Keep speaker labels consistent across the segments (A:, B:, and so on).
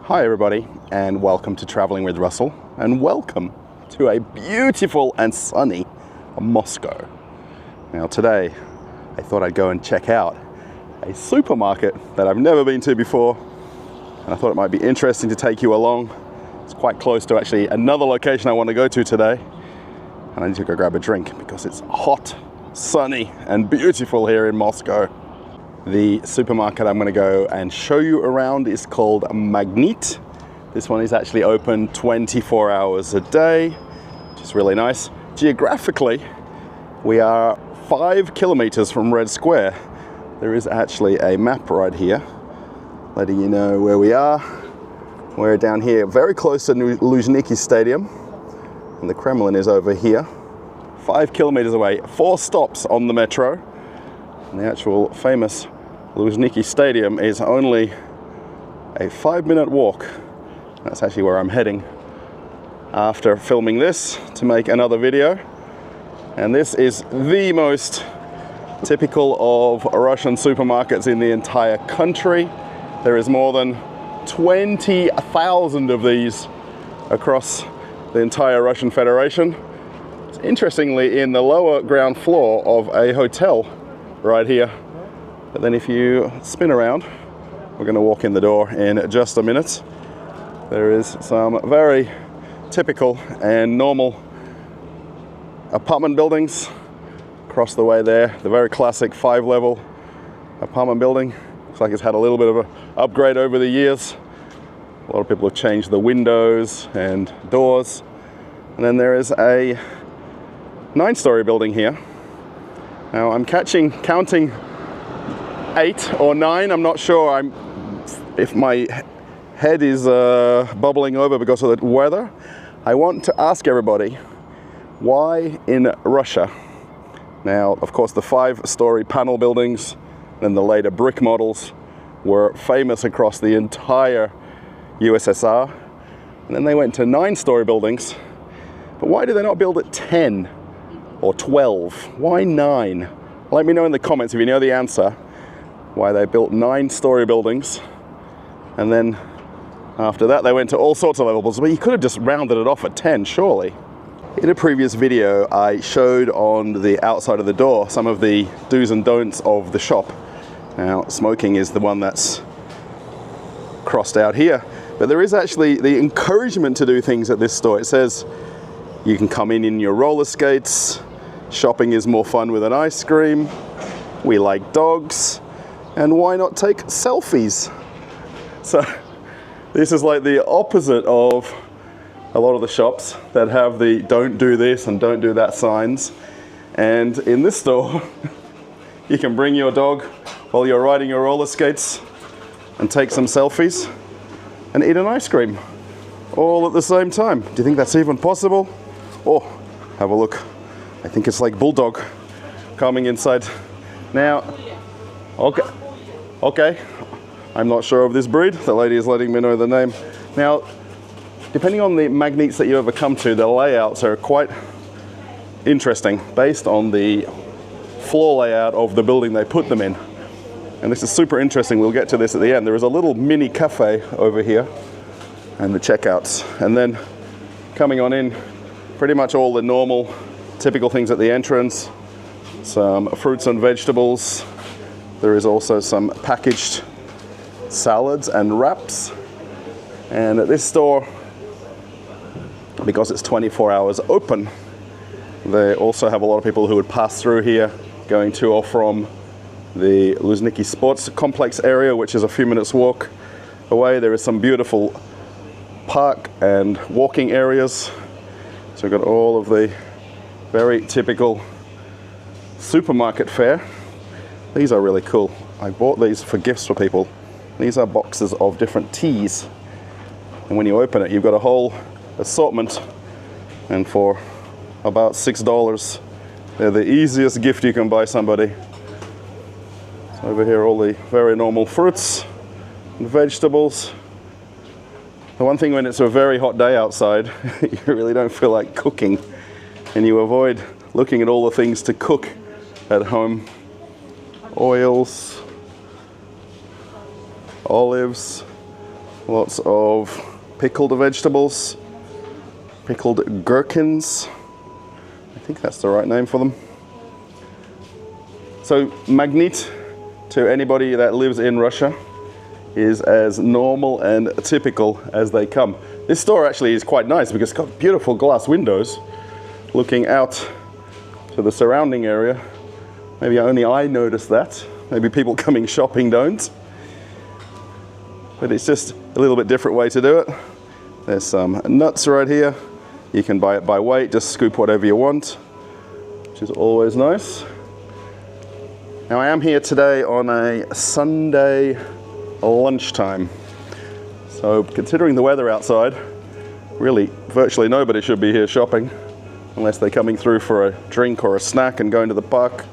A: Hi everybody, and welcome to Traveling with Russell, and welcome to a beautiful and sunny Moscow. Now today, I thought I'd go and check out a supermarket that I've never been to before, and I thought it might be interesting to take you along. It's quite close to actually another location I want to go to today, and I need to go grab a drink because it's hot, sunny, and beautiful here in Moscow. The supermarket I'm going to go and show you around is called Magnit. This one is actually open 24 hours a day, which is really nice. Geographically, we are 5 kilometers from Red Square. There is actually a map right here, letting you know where we are. We're down here, very close to Luzhniki Stadium, and the Kremlin is over here. 5 kilometers away, 4 stops on the metro, and the actual famous Luzhniki Stadium is only a 5-minute walk. That's actually where I'm heading after filming this to make another video. And this is the most typical of Russian supermarkets in the entire country. There is more than 20,000 of these across the entire Russian Federation. It's interestingly in the lower ground floor of a hotel right here. But then if you spin around, we're going to walk in the door in just a minute. There is some very typical and normal apartment buildings across the way there. The very classic 5-level apartment building. Looks like it's had a little bit of an upgrade over the years. A lot of people have changed the windows and doors. And then there is a 9-story building here. Now I'm counting 8 or 9, I'm not sure. If my head is bubbling over because of the weather. I want to ask everybody, why in Russia? Now, of course, the 5-story panel buildings and the later brick models were famous across the entire USSR. And then they went to 9-story buildings. But why do they not build at 10 or 12? Why 9? Let me know in the comments if you know the answer. Why they built 9-story buildings, and then after that they went to all sorts of levels. But you could have just rounded it off at 10, surely. In a previous video, I showed on the outside of the door some of the do's and don'ts of the shop. Now, smoking is the one that's crossed out here, but there is actually the encouragement to do things at this store. It says you can come in your roller skates, shopping is more fun with an ice cream, we like dogs, and why not take selfies? So this is like the opposite of a lot of the shops that have the don't do this and don't do that signs. And in this store, you can bring your dog while you're riding your roller skates and take some selfies and eat an ice cream all at the same time. Do you think that's even possible? Oh, have a look. I think it's like bulldog coming inside. Now, okay, I'm not sure of this breed. The lady is letting me know the name. Now, depending on the magnets that you ever come to, the layouts are quite interesting based on the floor layout of the building they put them in. And this is super interesting. We'll get to this at the end. There is a little mini cafe over here and the checkouts. And then coming on in, pretty much all the normal, typical things at the entrance. Some fruits and vegetables. There is also some packaged salads and wraps. And at this store, because it's 24 hours open, they also have a lot of people who would pass through here going to or from the Luzhniki Sports Complex area, which is a few minutes walk away. There is some beautiful park and walking areas. So we've got all of the very typical supermarket fare. These are really cool. I bought these for gifts for people. These are boxes of different teas. And when you open it, you've got a whole assortment. And for about $6, they're the easiest gift you can buy somebody. So over here, all the very normal fruits and vegetables. The one thing when it's a very hot day outside, you really don't feel like cooking. And you avoid looking at all the things to cook at home. Oils, olives, Lots of pickled vegetables, pickled gherkins. I think that's the right name for them. So Magnit, to anybody that lives in Russia, is as normal and typical as they come. This store actually is quite nice because it's got beautiful glass windows looking out to the surrounding area. Maybe only I noticed that. Maybe people coming shopping don't. But it's just a little bit different way to do it. There's some nuts right here. You can buy it by weight, just scoop whatever you want, which is always nice. Now I am here today on a Sunday lunchtime. So considering the weather outside, really virtually nobody should be here shopping unless they're coming through for a drink or a snack and going to the park.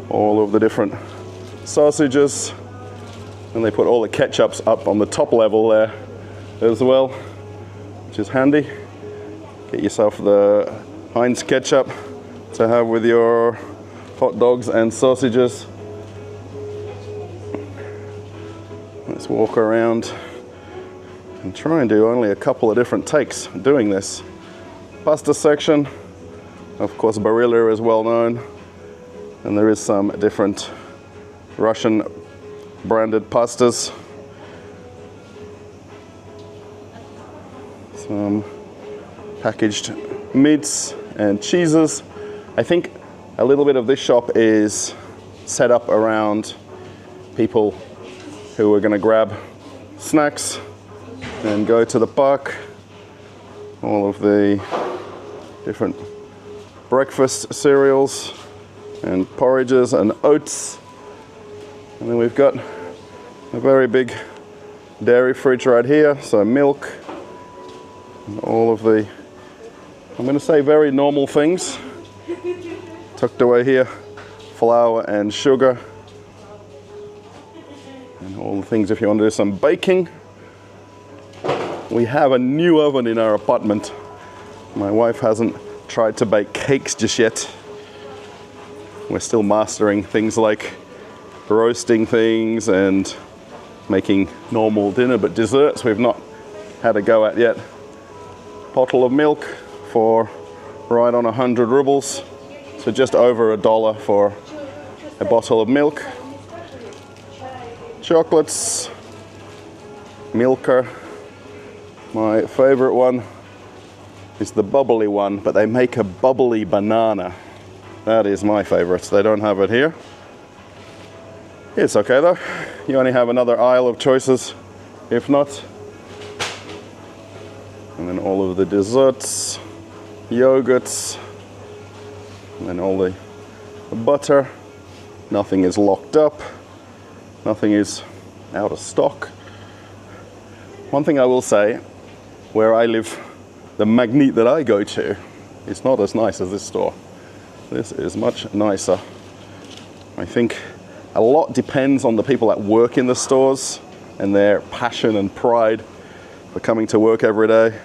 A: All of the different sausages, and they put all the ketchups up on the top level there as well, which is handy. Get yourself the Heinz ketchup to have with your hot dogs and sausages. Let's walk around and try and do only a couple of different takes doing this. Pasta section, of course Barilla is well known, and there is some different Russian branded pastas. Some packaged meats and cheeses. I think a little bit of this shop is set up around people who are going to grab snacks and go to the park. All of the different breakfast cereals and porridges and oats. And then we've got a very big dairy fridge right here, so milk and all of the, I'm going to say, very normal things tucked away here. Flour and sugar and all the things if you want to do some baking. We have a new oven in our apartment. My wife hasn't tried to bake cakes just yet. We're still mastering things like roasting things and making normal dinner, but desserts we've not had a go at yet. Bottle of milk for right on 100 rubles, so just over $1 for a bottle of milk. Chocolates, Milka. My favorite one is the bubbly one, but they make a bubbly banana. That is my favorite. They don't have it here. It's okay though. You only have another aisle of choices, if not. And then all of the desserts, yogurts, and then all the butter. Nothing is locked up. Nothing is out of stock. One thing I will say, where I live, the Magnit that I go to is not as nice as this store. This is much nicer. I think a lot depends on the people that work in the stores and their passion and pride for coming to work every day.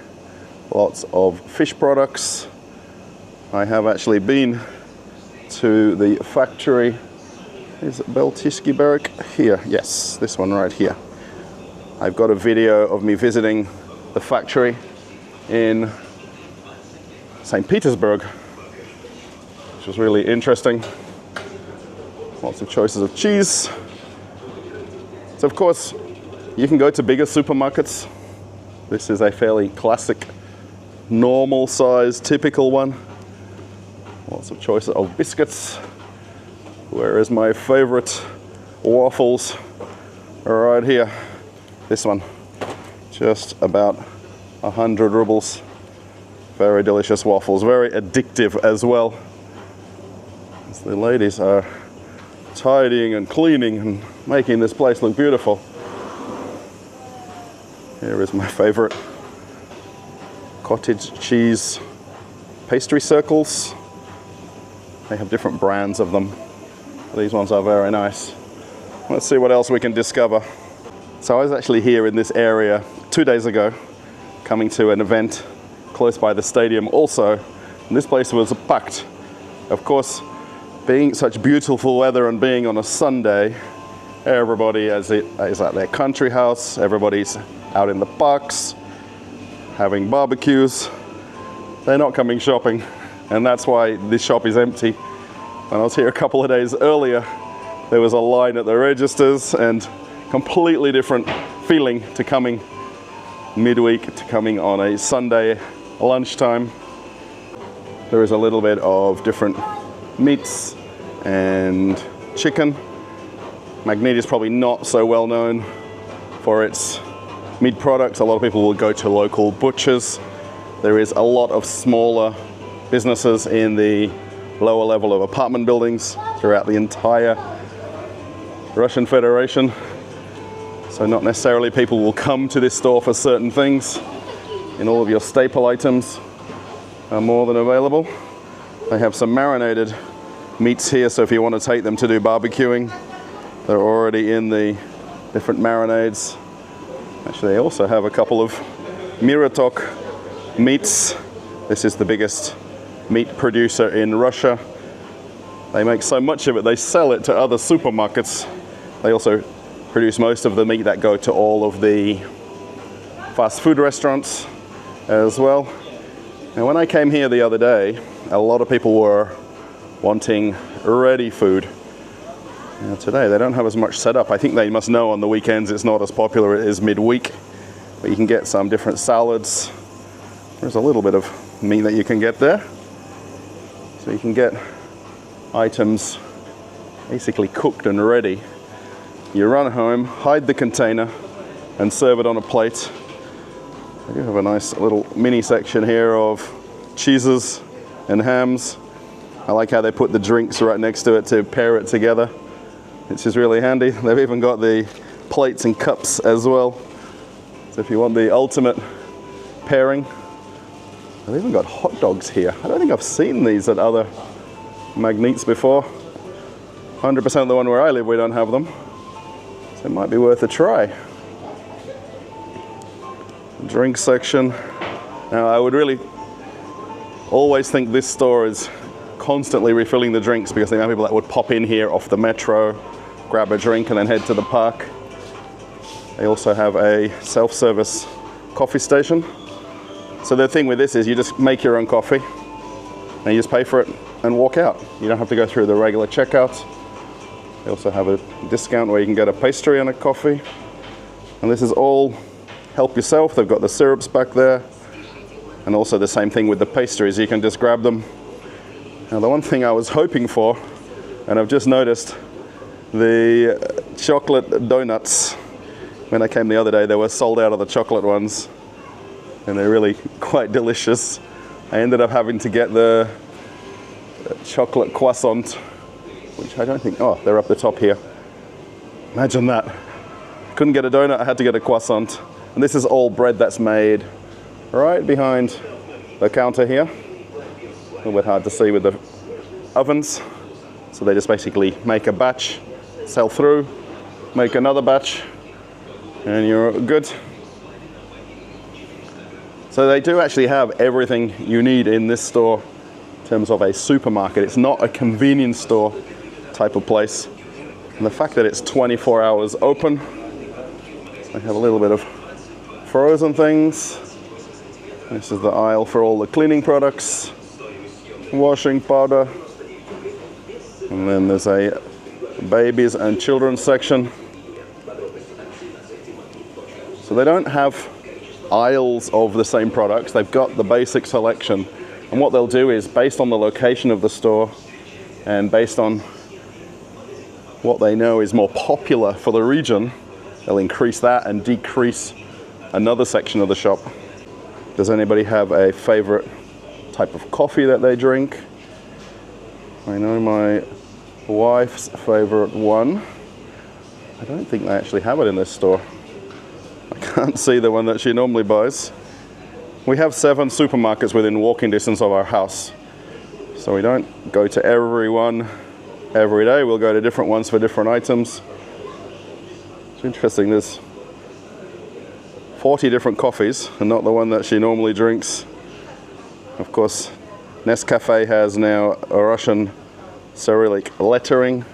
A: Lots of fish products. I have actually been to the factory. Is it Beltishki Barrack? Here, yes, this one right here. I've got a video of me visiting the factory in St. Petersburg, which was really interesting. Lots of choices of cheese. So of course, you can go to bigger supermarkets. This is a fairly classic, normal size, typical one. Lots of choices of biscuits. Where is my favorite waffles? Right here. This one, just about 100 rubles. Very delicious waffles, very addictive as well. As the ladies are tidying and cleaning and making this place look beautiful. Here is my favorite cottage cheese pastry circles. They have different brands of them. These ones are very nice. Let's see what else we can discover. So I was actually here in this area 2 days ago, coming to an event close by the stadium also, and this place was packed. Of course, being such beautiful weather and being on a Sunday, everybody is at their country house, everybody's out in the parks, having barbecues. They're not coming shopping, and that's why this shop is empty. When I was here a couple of days earlier, there was a line at the registers, and completely different feeling to coming midweek to coming on a Sunday lunchtime. There is a little bit of different meats and chicken. Magnit is probably not so well known for its meat products. A lot of people will go to local butchers. There is a lot of smaller businesses in the lower level of apartment buildings throughout the entire Russian Federation. So not necessarily people will come to this store for certain things. And all of your staple items are more than available. They have some marinated meats here, so if you want to take them to do barbecuing, they're already in the different marinades. Actually, they also have a couple of Miratok meats. This is the biggest meat producer in Russia. They make so much of it, they sell it to other supermarkets. They also produce most of the meat that go to all of the fast food restaurants as well. And when I came here the other day, a lot of people were wanting ready food. Now today they don't have as much set up. I think they must know on the weekends it's not as popular as it is midweek, but you can get some different salads. There's a little bit of meat that you can get there. So you can get items basically cooked and ready. You run home, hide the container, and serve it on a plate. I do have a nice little mini section here of cheeses and hams. I like how they put the drinks right next to it to pair it together, which is really handy. They've even got the plates and cups as well. So if you want the ultimate pairing, they've even got hot dogs here. I don't think I've seen these at other Magnits before. 100% of the one where I live, we don't have them. So it might be worth a try. Drink section. Now I would really always think this store is constantly refilling the drinks, because the amount of people that would pop in here off the metro, grab a drink and then head to the park. They also have a self-service coffee station. So the thing with this is you just make your own coffee and you just pay for it and walk out. You don't have to go through the regular checkout. They also have a discount where you can get a pastry and a coffee. And this is all help yourself. They've got the syrups back there. And also the same thing with the pastries. You can just grab them. Now the one thing I was hoping for, and I've just noticed, the chocolate donuts. When I came the other day, they were sold out of the chocolate ones. And they're really quite delicious. I ended up having to get the chocolate croissant, which I don't think, oh, they're up the top here. Imagine that. Couldn't get a donut, I had to get a croissant. And this is all bread that's made right behind the counter here. A little bit hard to see with the ovens. So they just basically make a batch, sell through, make another batch, and you're good. So they do actually have everything you need in this store in terms of a supermarket. It's not a convenience store type of place. And the fact that it's 24 hours open, they have a little bit of frozen things. This is the aisle for all the cleaning products, washing powder. And then there's a babies and children's section. So they don't have aisles of the same products. They've got the basic selection. And what they'll do is, based on the location of the store and based on what they know is more popular for the region, they'll increase that and decrease another section of the shop. Does anybody have a favorite type of coffee that they drink? I know my wife's favorite one. I don't think they actually have it in this store. I can't see the one that she normally buys. We have 7 supermarkets within walking distance of our house. So we don't go to every one every day. We'll go to different ones for different items. It's interesting, there's 40 different coffees and not the one that she normally drinks. Of course, Nescafe has now a Russian Cyrillic lettering.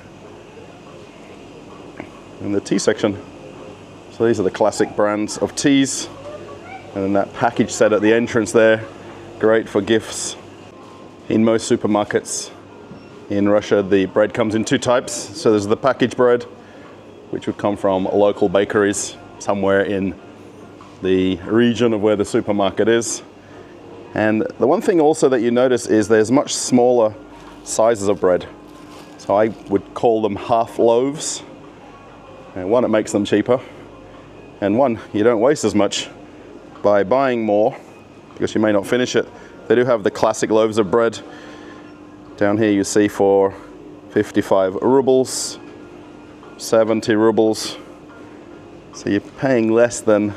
A: And the tea section So these are the classic brands of teas. And then that package set at the entrance there, great for gifts. In most supermarkets in Russia, the bread comes in two types. So there's the packaged bread, which would come from local bakeries somewhere in the region of where the supermarket is. And the one thing also that you notice is there's much smaller sizes of bread. So I would call them half loaves. And one, it makes them cheaper. And one, you don't waste as much by buying more because you may not finish it. They do have the classic loaves of bread. Down here you see for 55 rubles, 70 rubles. So you're paying less than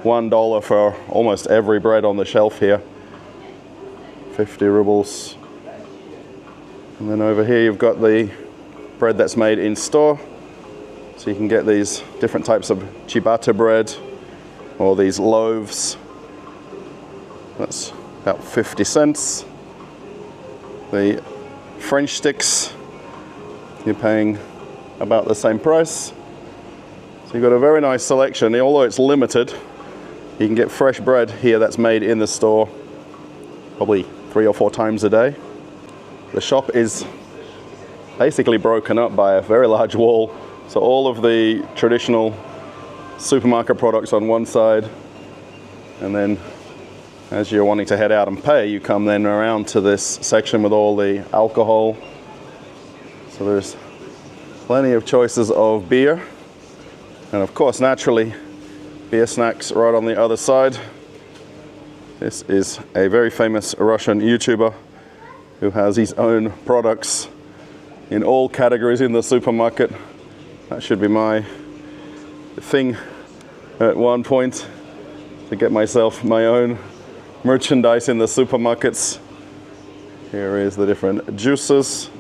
A: $1 for almost every bread on the shelf here. 50 rubles. And then over here you've got the bread that's made in store. So you can get these different types of ciabatta bread or these loaves. That's about 50 cents. The French sticks, you're paying about the same price. So you've got a very nice selection. Although it's limited, you can get fresh bread here that's made in the store probably 3 or 4 times a day. The shop is basically broken up by a very large wall. So all of the traditional supermarket products on one side, and then as you're wanting to head out and pay, you come then around to this section with all the alcohol. So there's plenty of choices of beer. And of course, naturally, beer snacks right on the other side. This is a very famous Russian YouTuber who has his own products in all categories in the supermarket. That should be my thing at one point, to get myself my own merchandise in the supermarkets. Here is the different juices.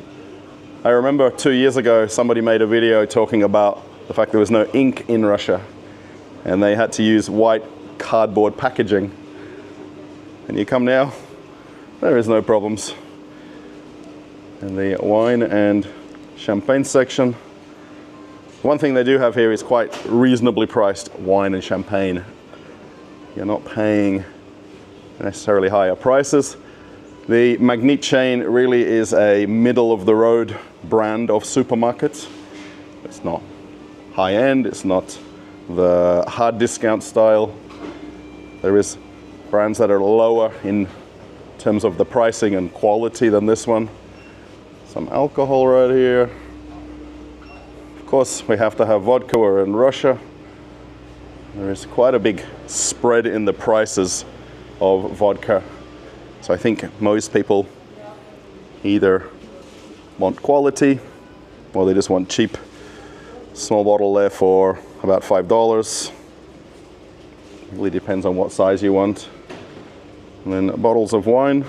A: I remember 2 years ago somebody made a video talking about the fact there was no ink in Russia and they had to use white cardboard packaging. And you come now, there is no problems. In the wine and champagne section, one thing they do have here is quite reasonably priced wine and champagne. You're not paying necessarily higher prices. The Magnit chain really is a middle of the road brand of supermarkets. It's not high end, it's not the hard discount style. There is brands that are lower in terms of the pricing and quality than this one. Some alcohol right here. Of course, we have to have vodka. We're in Russia. There is quite a big spread in the prices of vodka. So I think most people either want quality or they just want cheap. Small bottle there for about $5. Really depends on what size you want. And then bottles of wine.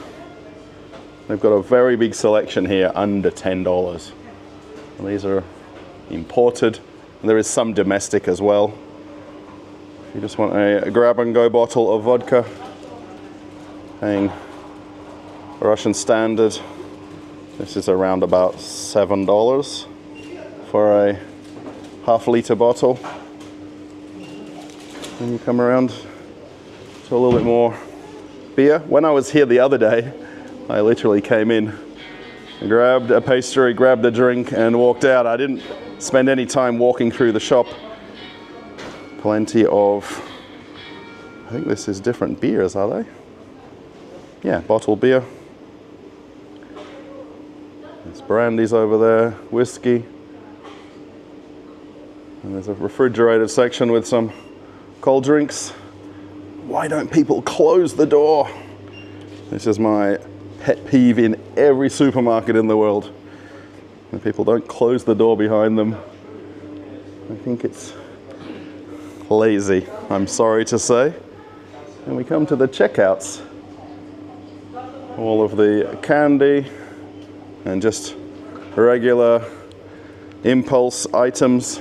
A: They've got a very big selection here, under $10. And these are imported. And there is some domestic as well. If you just want a grab-and-go bottle of vodka, paying Russian standard, this is around about $7 for a half-liter bottle. And you come around to a little bit more beer. When I was here the other day, I literally came in, grabbed a pastry, grabbed a drink, and walked out. I didn't spend any time walking through the shop. Plenty of, I think this is different beers, are they? Yeah, bottled beer. There's brandies over there, whiskey. And there's a refrigerated section with some cold drinks. Why don't people close the door? This is my pet peeve in every supermarket in the world. When people don't close the door behind them. I think it's lazy, I'm sorry to say. And we come to the checkouts. All of the candy and just regular impulse items.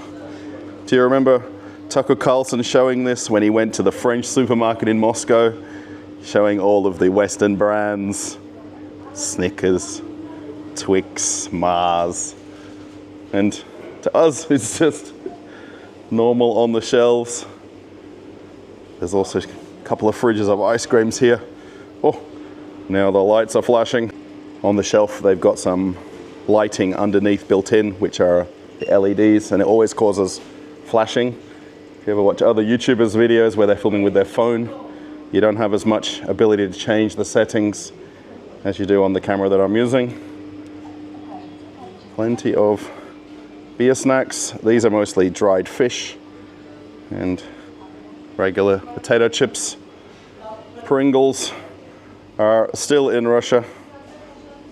A: Do you remember Tucker Carlson showing this when he went to the French supermarket in Moscow, showing all of the Western brands, Snickers, Twix, Mars, and to us it's just normal on the shelves. There's also a couple of fridges of ice creams here. Oh, now the lights are flashing. On the shelf, they've got some lighting underneath built in, which are the LEDs, and it always causes flashing. If you ever watch other YouTubers' videos where they're filming with their phone, you don't have as much ability to change the settings as you do on the camera that I'm using. Plenty of beer snacks. These are mostly dried fish and regular potato chips. Pringles are still in Russia.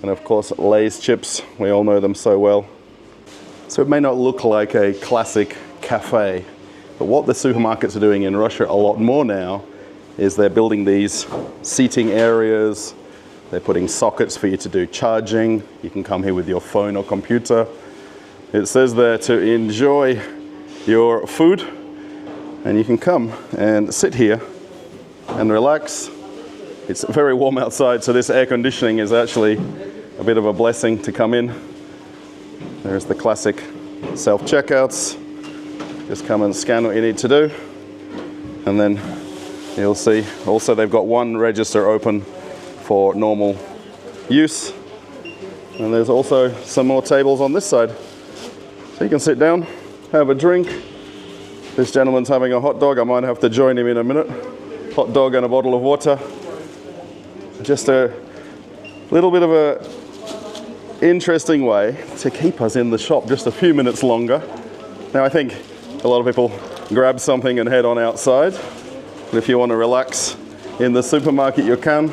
A: And of course, Lay's chips, we all know them so well. So it may not look like a classic cafe, but what the supermarkets are doing in Russia a lot more now is they're building these seating areas. They're putting sockets for you to do charging. You can come here with your phone or computer. It says there to enjoy your food, and you can come and sit here and relax. It's very warm outside, so this air conditioning is actually a bit of a blessing to come in. There's the classic self-checkouts. Just come and scan what you need to do. And then you'll see, also they've got one register open for normal use. And there's also some more tables on this side. So you can sit down, have a drink. This gentleman's having a hot dog. I might have to join him in a minute. Hot dog and a bottle of water. Just a little bit of a interesting way to keep us in the shop just a few minutes longer. Now I think a lot of people grab something and head on outside. And if you want to relax in the supermarket, you can.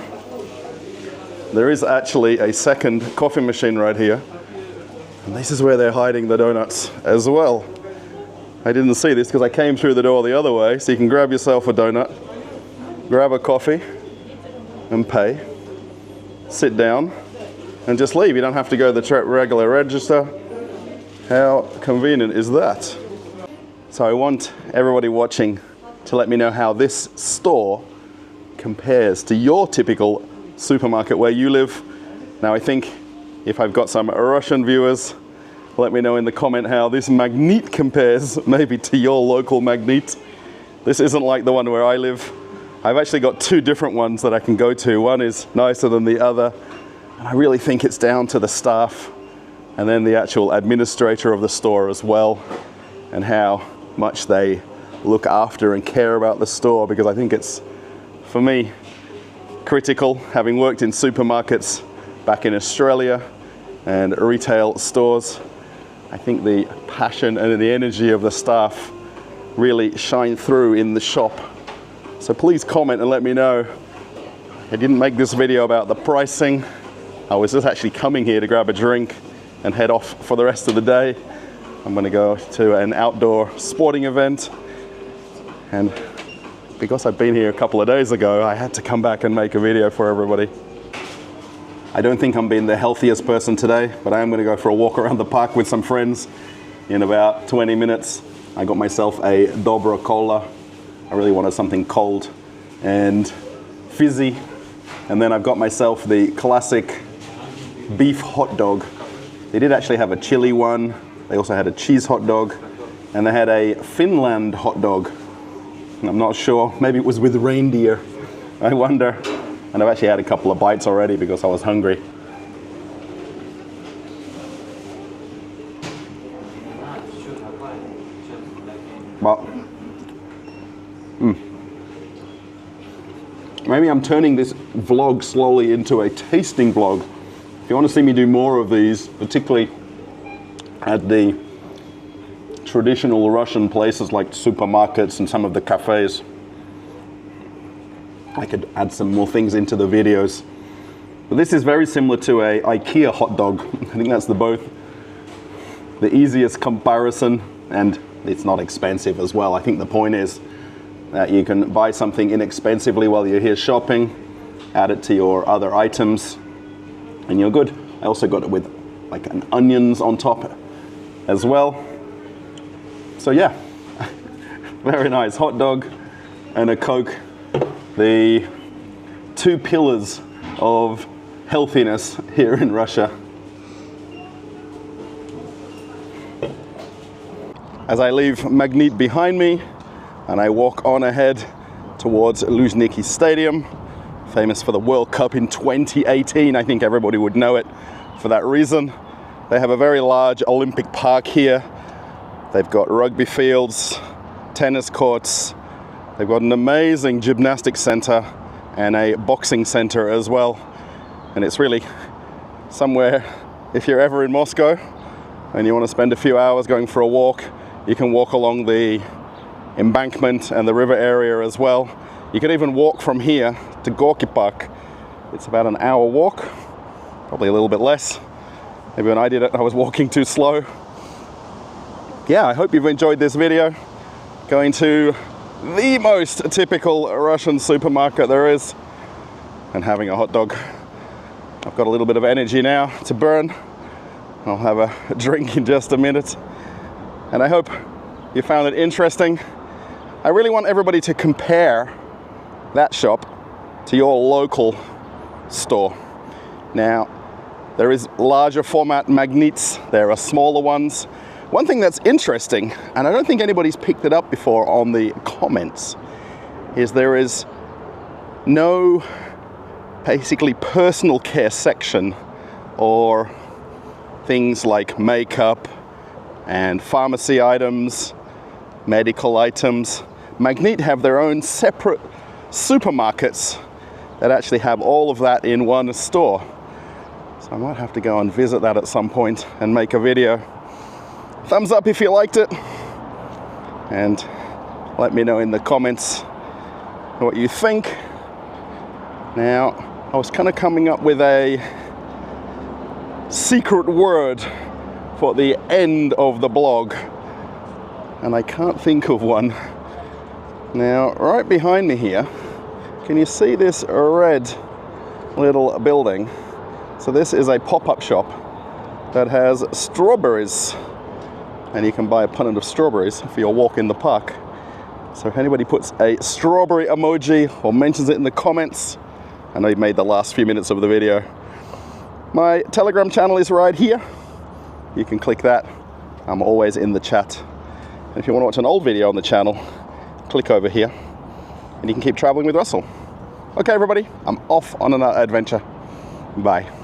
A: There is actually a second coffee machine right here. And this is where they're hiding the donuts as well. I didn't see this because I came through the door the other way. So you can grab yourself a donut, grab a coffee and pay, sit down and just leave. You don't have to go to the regular register. How convenient is that? So I want everybody watching to let me know how this store compares to your typical supermarket where you live. Now I think if I've got some Russian viewers, let me know in the comment how this Magnit compares maybe to your local Magnit. This isn't like the one where I live. I've actually got two different ones that I can go to. One is nicer than the other. And I really think it's down to the staff and then the actual administrator of the store as well, and how much they look after and care about the store, because I think it's, for me, critical, having worked in supermarkets back in Australia and retail stores. I think the passion and the energy of the staff really shine through in the shop. So please comment and let me know. I didn't make this video about the pricing. I was just actually coming here to grab a drink and head off for the rest of the day. I'm going to go to an outdoor sporting event, and because I've been here a couple of days ago, I had to come back and make a video for everybody. I don't think I'm being the healthiest person today, but I am going to go for a walk around the park with some friends in about 20 minutes. I got myself a Dobra Cola. I really wanted something cold and fizzy. And then I've got myself the classic beef hot dog. They did actually have a chili one. They also had a cheese hot dog, and they had a Finland hot dog. I'm not sure, maybe it was with reindeer. I wonder. And I've actually had a couple of bites already because I was hungry. But, maybe I'm turning this vlog slowly into a tasting vlog. If you want to see me do more of these, particularly at the traditional Russian places like supermarkets and some of the cafes, I could add some more things into the videos. But this is very similar to a IKEA hot dog. I think that's the easiest comparison, and it's not expensive as well. I think the point is that you can buy something inexpensively while you're here shopping, add it to your other items, and you're good. I also got it with like an onions on top as well. So yeah, very nice hot dog and a Coke. The two pillars of healthiness here in Russia. as I leave Magnit behind me and I walk on ahead towards Luzhniki Stadium, famous for the World Cup in 2018. I think everybody would know it for that reason. They have a very large Olympic park here. They've got rugby fields, tennis courts. They've got an amazing gymnastics center and a boxing center as well. And it's really somewhere, if you're ever in Moscow and you want to spend a few hours going for a walk, you can walk along the embankment and the river area as well. You can even walk from here to Gorky Park. It's about an hour walk, probably a little bit less. Maybe when I did it, I was walking too slow. Yeah, I hope you've enjoyed this video. Going to the most typical Russian supermarket there is and having a hot dog. I've got a little bit of energy now to burn. I'll have a drink in just a minute. And I hope you found it interesting. I really want everybody to compare that shop to your local store. Now, there is larger format Magnits, there are smaller ones. One thing that's interesting, and I don't think anybody's picked it up before on the comments, is there is no basically personal care section or things like makeup and pharmacy items, medical items. Magnit have their own separate supermarkets that actually have all of that in one store. So I might have to go and visit that at some point and make a video. Thumbs up if you liked it, and let me know in the comments what you think. Now, I was kind of coming up with a secret word for the end of the blog, and I can't think of one. Now, right behind me here, can you see this red little building? So this is a pop-up shop that has strawberries, and you can buy a punnet of strawberries for your walk in the park. So if anybody puts a strawberry emoji or mentions it in the comments, I know you've made the last few minutes of the video. My Telegram channel is right here. You can click that. I'm always in the chat. And if you want to watch an old video on the channel, click over here and you can keep traveling with Russell. Okay, everybody, I'm off on another adventure. Bye.